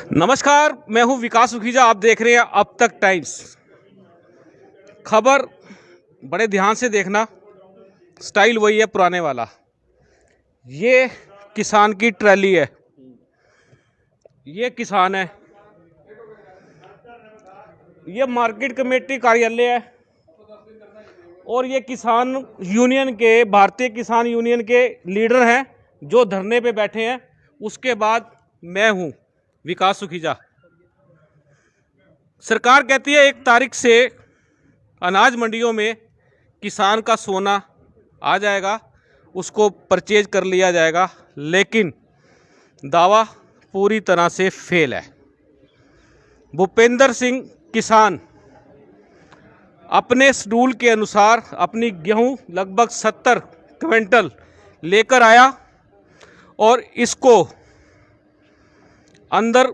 नमस्कार, मैं हूं विकास सुखीजा। आप देख रहे हैं अब तक टाइम्स। खबर बड़े ध्यान से देखना, स्टाइल वही है पुराने वाला। ये किसान की ट्रैली है, ये किसान है, ये मार्केट कमेटी कार्यालय है और ये किसान यूनियन के, भारतीय किसान यूनियन के लीडर हैं जो धरने पे बैठे हैं। उसके बाद मैं हूं विकास सुखीजा। सरकार कहती है 1 तारीख से अनाज मंडियों में किसान का सोना आ जाएगा, उसको परचेज कर लिया जाएगा, लेकिन दावा पूरी तरह से फेल है। भूपेंद्र सिंह किसान अपने शेड्यूल के अनुसार अपनी गेहूं लगभग 70 क्विंटल लेकर आया और इसको अंदर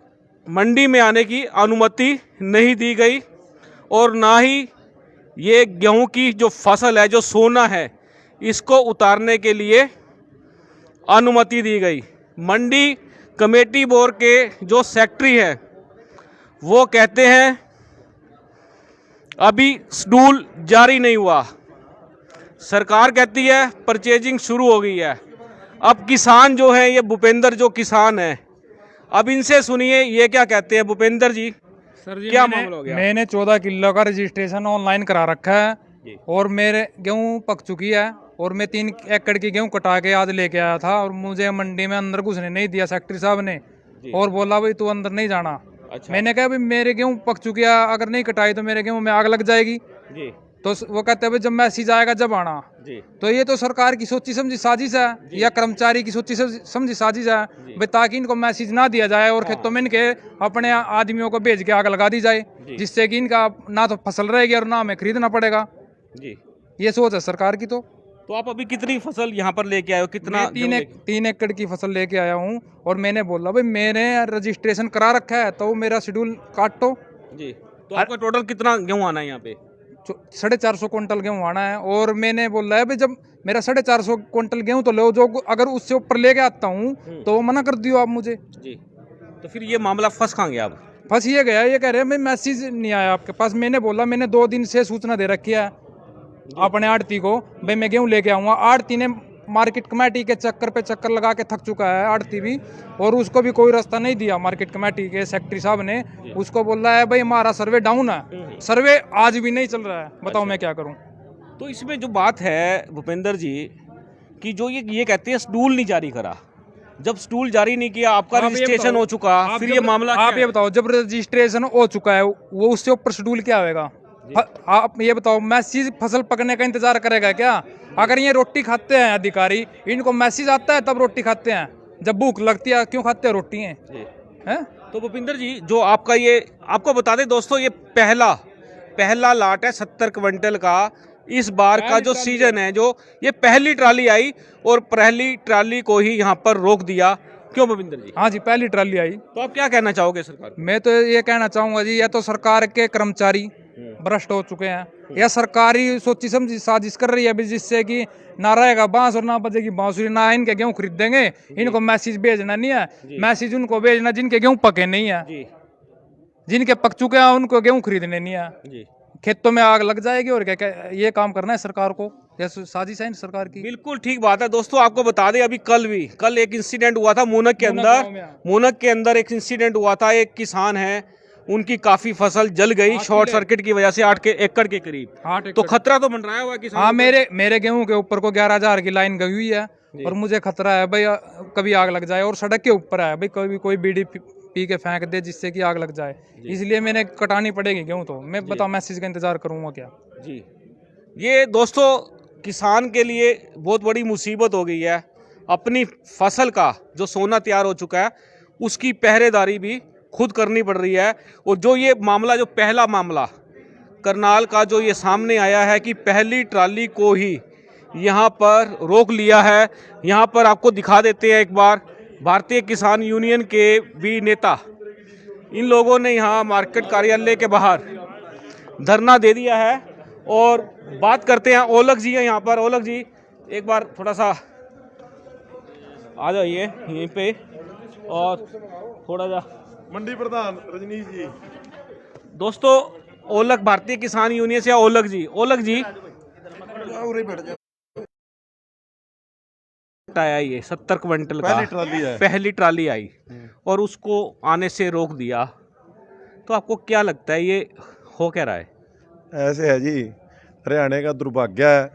मंडी में आने की अनुमति नहीं दी गई और ना ही ये गेहूं की जो फसल है, जो सोना है, इसको उतारने के लिए अनुमति दी गई। मंडी कमेटी बोर्ड के जो सेक्रेटरी हैं वो कहते हैं अभी शेड्यूल जारी नहीं हुआ। सरकार कहती है परचेजिंग शुरू हो गई है। अब किसान जो है, ये भूपेंद्र जो किसान है, अब इनसे सुनिए ये क्या कहते हैं। भूपेंद्र जी, सर जी, क्या मामला हो गया? मैंने 14 किलो का रजिस्ट्रेशन ऑनलाइन करा रखा है और मेरे गेहूं पक चुकी है और मैं 3 एकड़ की गेहूं कटा के आज लेके आया था और मुझे मंडी में अंदर घुसने नहीं दिया सेक्रेटरी साहब ने और बोला भाई तू अंदर नहीं जाना। अच्छा। मैंने कहा भाई मेरे गेहूं पक चुकी है, अगर नहीं कटाई तो मेरे गेहूं में आग लग जाएगी जी। तो वो कहते हैं भाई जब मैसेज आएगा जब आना। जी। तो ये तो सरकार की सोची समझी साजिश है या कर्मचारी की सोची समझी साजिश है भाई, ताकि इनको मैसेज ना दिया जाए और खेतों में इनके अपने आदमियों को भेज के आग लगा दी जाए, जिससे कि इनका ना तो फसल रहेगी और ना हमें खरीदना पड़ेगा। जी। ये सोच है सरकार की। तो आप अभी कितनी फसल यहाँ पर लेके आए हो? कितना? 3 एकड़ की फसल लेके आया हूँ और मैंने बोला भाई मैंने रजिस्ट्रेशन करा रखा है तो मेरा शेड्यूल काटो। जी। तो आपका टोटल कितना गेहूँ आना है यहाँ पे? 450 क्विंटल गेहूँ आना है और मैंने बोला है भाई जब मेरा 450 क्विंटल गेहूँ तो लो, जो अगर उससे ऊपर लेके आता हूँ तो वो मना कर दियो आप मुझे। जी। तो फिर ये मामला फंस कहाँ गया? अब फंस ये गया, ये कह रहे हैं भाई मैसेज नहीं आया आपके पास। मैंने बोला मैंने 2 दिन से सूचना दे रखी है अपने आड़ती को भाई मैं गेहूँ लेके आऊँगा। आड़ती ने मार्केट कमेटी के चक्कर पे चक्कर लगा के थक चुका है आड़ती भी, और उसको भी कोई रास्ता नहीं दिया। मार्केट कमेटी के सेक्रेटरी साहब ने उसको बोला है भाई हमारा सर्वे डाउन है, सर्वे आज भी नहीं चल रहा है, बताओ मैं क्या करूं। तो इसमें जो बात है भूपेंद्र जी कि जो ये कहते हैं शेड्यूल नहीं जारी करा, जब शेड्यूल जारी नहीं किया, आपका रजिस्ट्रेशन हो चुका, फिर ये मामला आप ये बताओ जब रजिस्ट्रेशन हो चुका है वो उससे ऊपर शेड्यूल क्या होगा? आप ये बताओ मैसेज फसल पकने का इंतजार करेगा क्या? अगर ये रोटी खाते हैं अधिकारी, इनको मैसेज आता है तब रोटी खाते हैं, जब भूख लगती है क्यों खाते हैं रोटी हैं? तो भूपेंद्र जी, जो आपका ये, आपको बता दें दोस्तों, ये पहला लाट है 70 क्विंटल का। इस बार का जो सीजन है, जो ये पहली ट्राली आई और पहली ट्राली को ही यहाँ पर रोक दिया। क्यों भूपेंद्र जी? हाँ जी, पहली ट्राली आई। तो आप क्या कहना चाहोगे सरकार? मैं तो ये कहना चाहूंगा जी, या तो सरकार के कर्मचारी भ्रष्ट हो चुके हैं या सरकारी सोची समझी साजिश कर रही है जिससे कि ना रहेगा बांस और ना बजेगी बांसुरी, ना इनके गेहूं खरीदेंगे। इनको मैसेज भेजना नहीं है, मैसेज उनको भेजना जिनके गेहूं पके नहीं है। जिनके पक चुके हैं उनको गेहूं खरीदने नहीं है। खेतों में आग लग जाएगी और क्या ये काम करना है सरकार को, या साजिश है सरकार की। बिल्कुल ठीक बात है दोस्तों। आपको बता दें अभी कल एक इंसिडेंट हुआ था मूनक के अंदर एक इंसिडेंट हुआ था। एक किसान है, उनकी काफी फसल जल गई शॉर्ट सर्किट की वजह से, 8 एकड़ के करीब। तो खतरा तो मंडराया हुआ है किसान। हाँ, मेरे गेहूं के ऊपर को 11,000 की लाइन गई हुई है और मुझे खतरा है भाई कभी आग लग जाए, और सड़क के ऊपर है भाई कभी कोई बीड़ी पी के फेंक दे जिससे कि आग लग जाए, इसलिए मैंने कटानी पड़ेगी गेहूं। तो मैं बताओ मैसेज का इंतजार करूंगा क्या? जी, ये दोस्तों किसान के लिए बहुत बड़ी मुसीबत हो गई है। अपनी फसल का जो सोना तैयार हो चुका है उसकी पहरेदारी भी खुद करनी पड़ रही है। और जो ये मामला, जो पहला मामला करनाल का जो ये सामने आया है कि पहली ट्राली को ही यहाँ पर रोक लिया है। यहाँ पर आपको दिखा देते हैं एक बार, भारतीय किसान यूनियन के भी नेता, इन लोगों ने यहाँ मार्केट कार्यालय के बाहर धरना दे दिया है। और बात करते हैं, ओलख जी है यहाँ पर। ओलख जी, एक बार थोड़ा सा आ जाइए यहीं पे और थोड़ा सा मंडी प्रधान रजनीश जी। दोस्तों ओलग भारतीय किसान यूनियन से ओलग जी आया ये 70 क्विंटल का पहली ट्राली है। पहली ट्राली आई और उसको आने से रोक दिया, तो आपको क्या लगता है ये हो क्या रहा है? ऐसे है जी, हरियाणा का दुर्भाग्य है,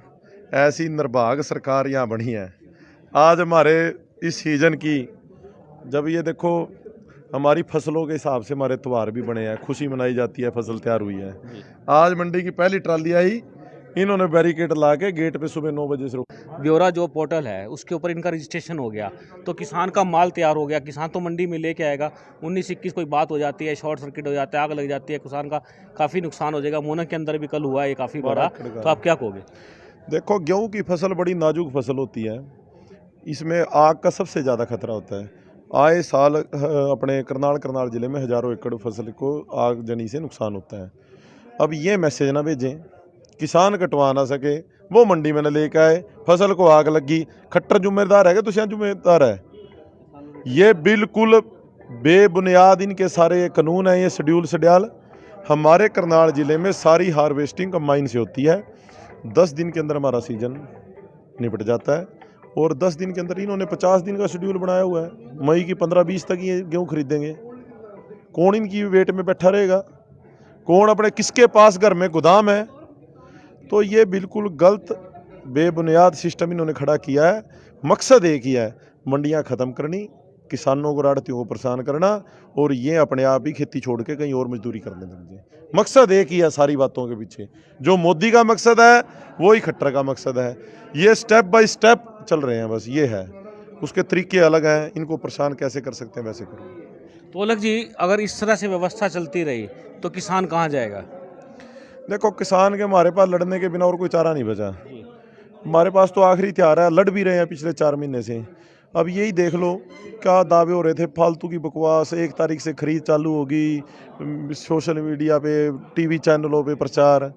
ऐसी निर्भाग सरकार यहाँ बनी है। आज हमारे इस सीजन की जब ये देखो हमारी फसलों के हिसाब से हमारे त्यौहार भी बने हैं, खुशी मनाई जाती है, फसल तैयार हुई है। आज मंडी की पहली ट्राली आई, इन्होंने बैरिकेड ला के गेट पे सुबह 9 बजे से ब्योरा जो पोर्टल है उसके ऊपर इनका रजिस्ट्रेशन हो गया, तो किसान का माल तैयार हो गया, किसान तो मंडी में लेके आएगा। 19-21 कोई बात हो जाती है, शॉर्ट सर्किट हो जाता है, आग लग जाती है, किसान का काफ़ी नुकसान हो जाएगा। मोनक के अंदर भी कल हुआ है ये काफ़ी बड़ा, तो आप क्या कहोगे? देखो गेहूं की फसल बड़ी नाजुक फसल होती है, इसमें आग का सबसे ज़्यादा खतरा होता है। आए साल अपने करनाल ज़िले में हज़ारों एकड़ फसल को आगजनी से नुकसान होता है। अब ये मैसेज ना भेजें, किसान कटवा ना सके, वो मंडी में न लेके आए, फसल को आग लगी, खट्टर जिम्मेदार है कि तुम जिम्मेदार है? ये बिल्कुल बेबुनियाद इनके सारे ये कानून हैं, ये शेड्यूल हमारे करनाल ज़िले में सारी हार्वेस्टिंग कंबाइन से होती है। 10 दिन के अंदर हमारा सीजन निपट जाता है और 10 दिन के अंदर इन्होंने 50 दिन का शेड्यूल बनाया हुआ है। मई की 15-20 तक ये गेहूँ खरीदेंगे। कौन इनकी वेट में बैठा रहेगा? कौन अपने किसके पास घर में गोदाम है? तो ये बिल्कुल गलत बेबुनियाद सिस्टम इन्होंने खड़ा किया है। मकसद एक ही है, मंडियाँ ख़त्म करनी, किसानों को राढ़तियों को परेशान करना और ये अपने आप ही खेती छोड़ के कहीं और मजदूरी करने लग जाए। मकसद एक ही है सारी बातों के पीछे। जो मोदी का मकसद है वही खट्टर का मकसद है। ये स्टेप बाय स्टेप चल रहे हैं, बस ये है, उसके तरीके अलग हैं। इनको परेशान कैसे कर सकते हैं वैसे करो। तो अलग जी, अगर इस तरह से व्यवस्था चलती रही तो किसान कहाँ जाएगा? देखो किसान के हमारे पास लड़ने के बिना और कोई चारा नहीं बचा। हमारे पास तो आखिरी हथियार है, लड़ भी रहे हैं पिछले 4 महीने से। अब यही देख लो क्या दावे हो रहे थे, फालतू की बकवास। 1 तारीख से खरीद चालू होगी, सोशल मीडिया पे टीवी चैनलों पे प्रचार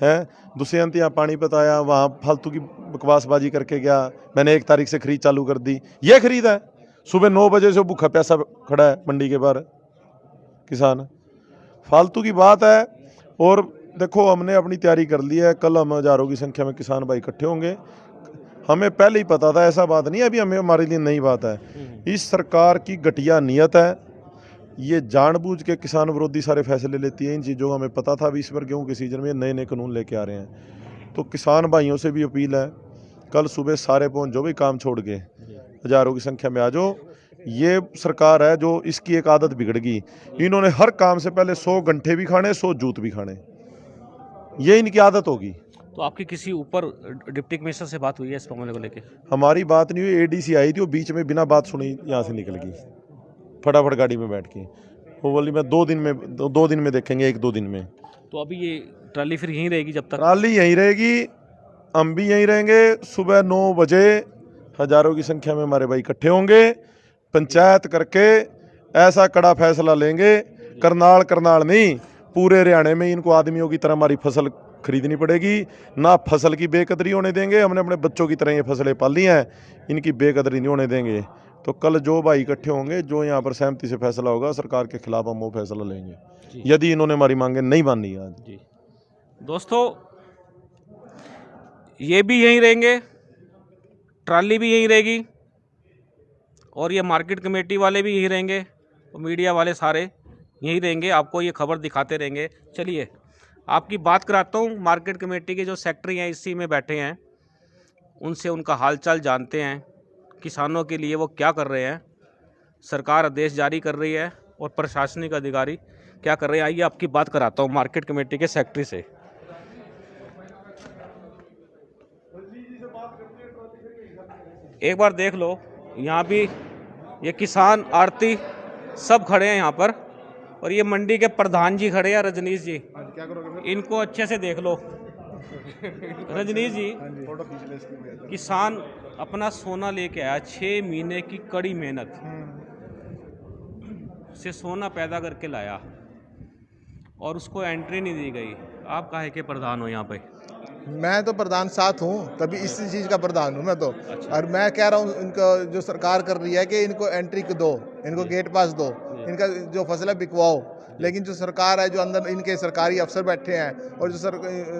है। दुष्यंत यहाँ पानीपत आया, वहाँ फालतू की बकवासबाजी करके गया, मैंने 1 तारीख से खरीद चालू कर दी। ये खरीद है? सुबह 9 बजे से भूखा प्यासा खड़ा है मंडी के बाहर किसान। फालतू की बात है। और देखो हमने अपनी तैयारी कर ली है, कल हम हज़ारों की संख्या में किसान भाई इकट्ठे होंगे। हमें पहले ही पता था, ऐसा बात नहीं है अभी हमें हमारे लिए नई बात है। इस सरकार की घटिया नीयत है, ये जानबूझ के किसान विरोधी सारे फैसले लेती है। इन चीज़ों का हमें पता था, अभी इस बार गेहूँ के सीजन में नए नए कानून लेके आ रहे हैं। तो किसान भाइयों से भी अपील है, कल सुबह सारे पहुँच जाओ भाई, काम छोड़ के हज़ारों की संख्या में आ जाओ। ये सरकार है जो इसकी एक आदत बिगड़ गई, इन्होंने हर काम से पहले 100 घंटे भी खाने, 100 जूत भी खाने, ये इनकी आदत होगी। तो आपकी किसी ऊपर डिप्टी कमिश्नर से बात हुई है इस मामले को लेके? हमारी बात नहीं हुई, एडीसी आई थी, वो बीच में बिना बात सुनी यहाँ से निकल गई फटाफट गाड़ी में बैठ के। वो बोली मैं 2 दिन में देखेंगे, 1-2 दिन में। तो अभी ये ट्राली फिर यहीं रहेगी जब तक? ट्राली यहीं रहेगी, हम भी यहीं रहेंगे। सुबह 9 बजे हज़ारों की संख्या में हमारे भाई इकट्ठे होंगे, पंचायत करके ऐसा कड़ा फैसला लेंगे। करनाल नहीं, पूरे हरियाणा में इनको आदमियों की तरह हमारी फसल खरीदनी पड़ेगी। ना फसल की बेकदरी होने देंगे, हमने अपने बच्चों की तरह ये फसलें पाली हैं, इनकी बेकदरी नहीं होने देंगे। तो कल जो भाई इकट्ठे होंगे, जो यहाँ पर सहमति से फैसला होगा सरकार के खिलाफ, हम वो फैसला लेंगे यदि इन्होंने हमारी मांगे नहीं मानी आज। जी दोस्तों, ये भी यहीं रहेंगे, ट्राली भी यहीं रहेगी और ये मार्केट कमेटी वाले भी यहीं रहेंगे और मीडिया वाले सारे यहीं रहेंगे, आपको ये खबर दिखाते रहेंगे। चलिए आपकी बात कराता हूँ, मार्केट कमेटी के जो सेक्रेटरी हैं इसी में बैठे हैं, उनसे उनका हालचाल जानते हैं, किसानों के लिए वो क्या कर रहे हैं, सरकार आदेश जारी कर रही है और प्रशासनिक अधिकारी क्या कर रहे हैं। आइए आपकी बात कराता हूँ मार्केट कमेटी के सेक्रेटरी से। एक बार देख लो, यहाँ भी ये किसान आरती सब खड़े हैं यहाँ पर, और ये मंडी के प्रधान जी खड़े हैं, रजनीश जी। इनको अच्छे से देख लो। रजनीश जी, किसान अपना सोना लेके आया, 6 महीने की कड़ी मेहनत से सोना पैदा करके लाया और उसको एंट्री नहीं दी गई। आप काहे के प्रधान हो यहाँ पे? मैं तो प्रधान साथ हूँ, तभी इस चीज़ का प्रधान हूँ मैं तो। और मैं कह रहा हूँ इनको, जो सरकार कर रही है कि इनको एंट्री दो, इनको गेट पास दो, इनका जो फसल है बिकवाओ। लेकिन जो सरकार है, जो अंदर इनके सरकारी अफसर बैठे हैं और जो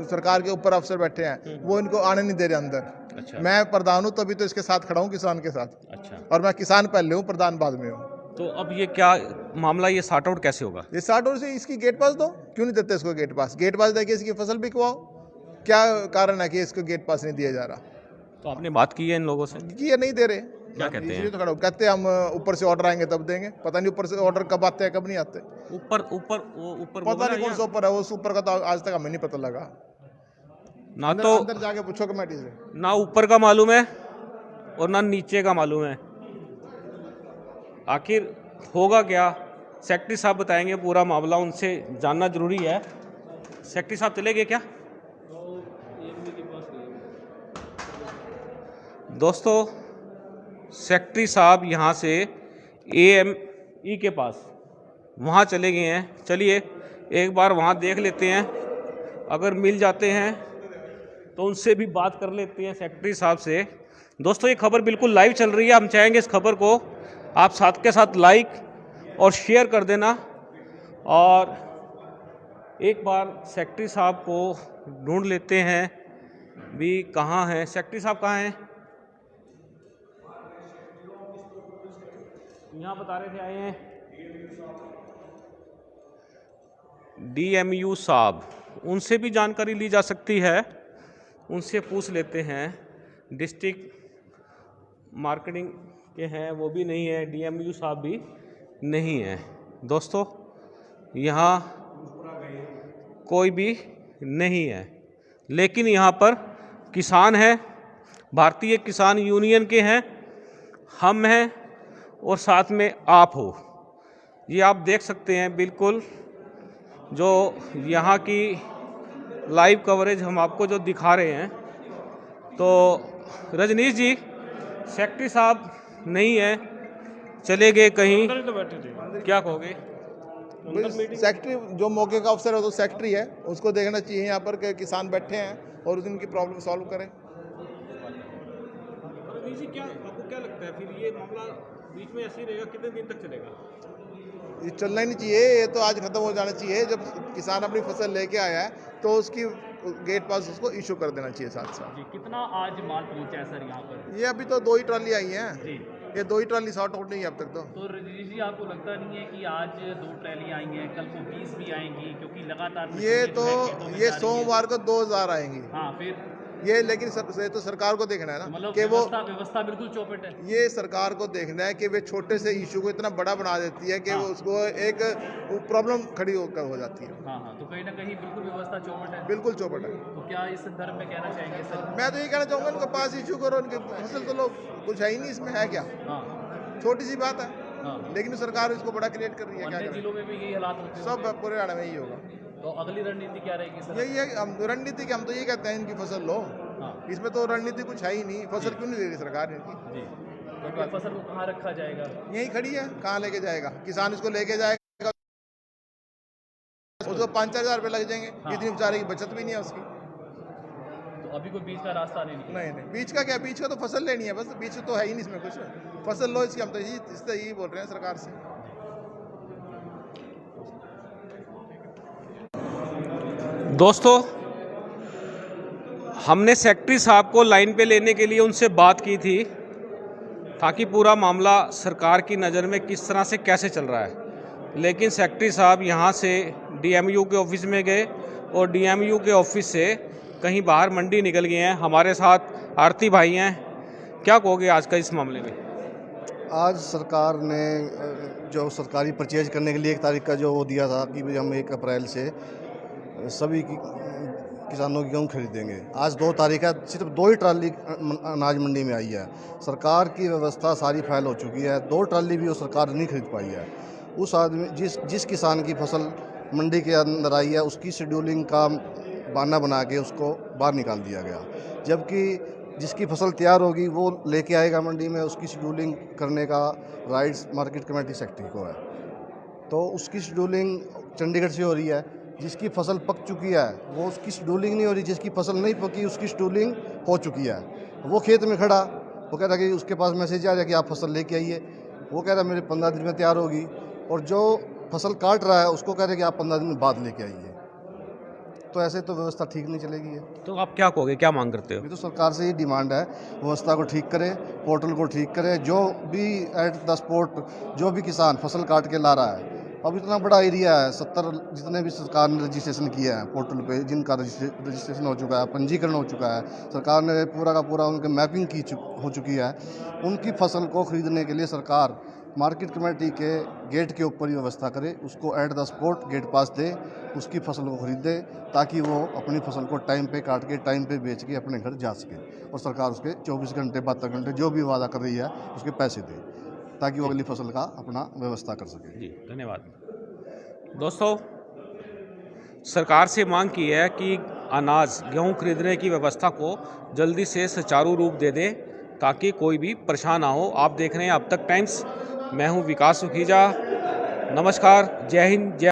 सरकार के ऊपर अफसर बैठे हैं, वो इनको आने नहीं दे रहे अंदर। अच्छा। मैं प्रधान हूँ तभी तो इसके साथ खड़ा हूँ, किसान के साथ। अच्छा, और मैं किसान पहले हूँ, प्रधान बाद में हूँ। तो अब ये क्या मामला, ये सॉर्ट आउट कैसे होगा? ये 60 से इसकी गेट पास दो, क्यों नहीं देते इसको गेट पास? गेट पास देके इसकी फसल बिकवाओ। क्या कारण है कि इसको गेट पास नहीं दिया जा रहा? तो आपने बात की है इन लोगों से? कि ये नहीं दे रहे। क्या कहते हैं? इसलिए तो खड़ा हूं। कहते हैं हम ऊपर से ऑर्डर आएंगे तब देंगे। पता नहीं ऊपर से ऑर्डर कब आते हैं कब नहीं आते। ऊपर ऊपर वो ऊपर पता नहीं कौन सा ऊपर है, वो ऊपर का तो आज तक हमें नहीं पता लगा। ना तो अंदर जाके पूछो कमेटी से। ना ऊपर का मालूम है और ना नीचे का मालूम है। आखिर होगा क्या? सेक्रेटरी साहब बताएंगे पूरा मामला, उनसे जानना जरूरी है। सेक्रेटरी साहब चले गए क्या? दोस्तों, सेक्रेटरी साहब यहाँ से AME के पास वहाँ चले गए हैं। चलिए एक बार वहाँ देख लेते हैं, अगर मिल जाते हैं तो उनसे भी बात कर लेते हैं सेक्रेटरी साहब से। दोस्तों, ये खबर बिल्कुल लाइव चल रही है। हम चाहेंगे इस खबर को आप साथ के साथ लाइक और शेयर कर देना। और एक बार सेक्रेटरी साहब को ढूंढ लेते हैं भी, कहाँ हैं सेक्रेटरी साहब? कहाँ हैं? यहाँ बता रहे थे आए हैं DMU साहब, उनसे भी जानकारी ली जा सकती है, उनसे पूछ लेते हैं। डिस्ट्रिक्ट मार्केटिंग के हैं, वो भी नहीं है। DMU साहब भी नहीं है। दोस्तों, यहाँ कोई भी नहीं है, लेकिन यहाँ पर किसान हैं, भारतीय किसान यूनियन के हैं, हम हैं और साथ में आप हो। ये आप देख सकते हैं बिल्कुल, जो यहाँ की लाइव कवरेज हम आपको जो दिखा रहे हैं। तो रजनीश जी, सेक्रेटरी साहब नहीं है, चले गए कहीं, क्या कहोगे? सेक्रेटरी जो मौके का अफसर है तो सेक्रेटरी है, उसको देखना चाहिए यहाँ पर कि किसान बैठे हैं और उनकी प्रॉब्लम सॉल्व करें। रजनीश जी, क्या आपको क्या लगता है फिर ये मामला बीच में ऐसे ही रहेगा? कितने दिन तक चलेगा? ये चलना ही नहीं चाहिए, ये तो आज खत्म हो जाना चाहिए। जब किसान अपनी फसल लेके आया है तो उसकी गेट पास उसको इशू कर देना चाहिए साथ साथ। जी, कितना आज माल पहुंचा है सर यहाँ पर? ये अभी तो 2 ही ट्राली आई हैं, जी, ये 2 ही ट्राली सॉर्ट आउट नहीं है अब तक तो रजनीश जी आपको लगता नहीं है कि आज 2 ट्रैली आई हैं, कल को 20 भी आएंगी? क्योंकि लगातार ये मशीनें तो जो है खेतों में ये जा रही हैं। सोमवार को 2000 आएंगी। हाँ, फिर ये लेकिन ये तो सरकार को देखना है ना मतलब कि वो व्यवस्था बिल्कुल चौपट है। ये सरकार को देखना है कि वे छोटे से इशू को इतना बड़ा बना देती है कि हाँ। वो उसको एक प्रॉब्लम खड़ी होकर हो जाती है। हाँ हाँ, तो कहीं ना कहीं बिल्कुल व्यवस्था चौपट है। बिल्कुल चौपट है। तो क्या इस संदर्भ में कहना चाहेंगे सर? मैं तो ये कहना चाहूँगा इनके पास इशू करो, इनकी फसल तो लोग कुछ है ही नहीं, इसमें है क्या? हाँ छोटी सी बात है, हाँ, लेकिन सरकार इसको बड़ा क्रिएट कर रही है। क्या अन्य करें? जिलों में भी यही हालात होते हैं। सब पूरे हरियाणा में यही होगा। तो अगली रणनीति क्या रहेगी सर? यही है हम रणनीति की, हम तो ये कहते हैं इनकी फसल लो। हाँ इसमें तो रणनीति कुछ है ही नहीं। फसल क्यों नहीं दे रही सरकार इनकी? जी, तो क्या फसल को कहाँ रखा जाएगा? यही खड़ी है, कहाँ लेके जाएगा? किसान इसको लेके जाएगा, उसको 5-4 हज़ार रुपये लग जाएंगे। हाँ। इतनी बेचारे की बचत भी नहीं है उसकी। तो अभी कोई बीच का रास्ता नहीं निकला। नहीं, बीच का क्या? बीच का तो फसल लेनी है बस, बीच तो है ही नहीं इसमें कुछ। फसल लो इसकी, हम तो यही बोल रहे हैं सरकार से। दोस्तों, हमने सेक्रेटरी साहब को लाइन पे लेने के लिए उनसे बात की थी, ताकि पूरा मामला सरकार की नज़र में किस तरह से कैसे चल रहा है। लेकिन सेक्रेटरी साहब यहाँ से DMU के ऑफिस में गए और DMU के ऑफिस से कहीं बाहर मंडी निकल गए हैं। हमारे साथ आरती भाई हैं, क्या कहोगे आज का इस मामले में? आज सरकार ने जो सरकारी परचेज करने के लिए 1 तारीख का जो वो दिया था कि भाई हम 1 अप्रैल से सभी किसानों की गेहूँ खरीदेंगे। आज 2 तारीख है, सिर्फ 2 ही ट्राली अनाज मंडी में आई है। सरकार की व्यवस्था सारी फैल हो चुकी है, 2 ट्राली भी वो सरकार नहीं खरीद पाई है। उस आदमी जिस किसान की फसल मंडी के अंदर आई है, उसकी शेड्यूलिंग का बहाना बना के उसको बाहर निकाल दिया गया, जबकि जिसकी फसल तैयार होगी वो लेके आएगा मंडी में, उसकी शेड्यूलिंग करने का राइट्स मार्केट कमेटी सेक्रेटरी को है। तो उसकी शेड्यूलिंग चंडीगढ़ से हो रही है। जिसकी फसल पक चुकी है वो उसकी शेड्यूलिंग नहीं हो रही, जिसकी फसल नहीं पकी उसकी शेड्यूलिंग हो चुकी है। वो खेत में खड़ा, वो कह रहा कि उसके पास मैसेज आ रहा है कि आप फसल लेके आइए। वो कह रहा मेरे 15 दिन में तैयार होगी, और जो फसल काट रहा है उसको कह रहे हैं कि आप 15 दिन बाद लेके आइए। तो ऐसे तो व्यवस्था ठीक नहीं चलेगी है। तो आप क्या कहोगे, क्या मांग करते हो? ये तो सरकार से ही डिमांड है, व्यवस्था को ठीक करे, पोर्टल को ठीक करे। जो भी एट द स्पॉट जो भी किसान फसल काट के ला रहा है, अब इतना बड़ा एरिया है, 70 जितने भी सरकार ने रजिस्ट्रेशन किया है पोर्टल पे, जिनका रजिस्ट्रेशन हो चुका है, पंजीकरण हो चुका है, सरकार ने पूरा का पूरा उनके मैपिंग हो चुकी है। उनकी फसल को खरीदने के लिए सरकार मार्केट कमेटी के गेट के ऊपर ही व्यवस्था करे, उसको एट द स्पॉट गेट पास दे, उसकी फसल को खरीदे, ताकि वो अपनी फसल को टाइम पे काट के टाइम पे बेच के अपने घर जा सके, और सरकार उसके 24 घंटे 72 घंटे जो भी वादा कर रही है उसके पैसे दे, ताकि वो अगली फसल का अपना व्यवस्था कर सके। जी धन्यवाद। दोस्तों, सरकार से मांग की है कि अनाज गेहूं खरीदने की व्यवस्था को जल्दी से सुचारू रूप दे दे, ताकि कोई भी परेशान ना हो। आप देख रहे हैं अब तक टाइम्स, मैं हूं विकास सुखीजा। नमस्कार, जय हिंद, जय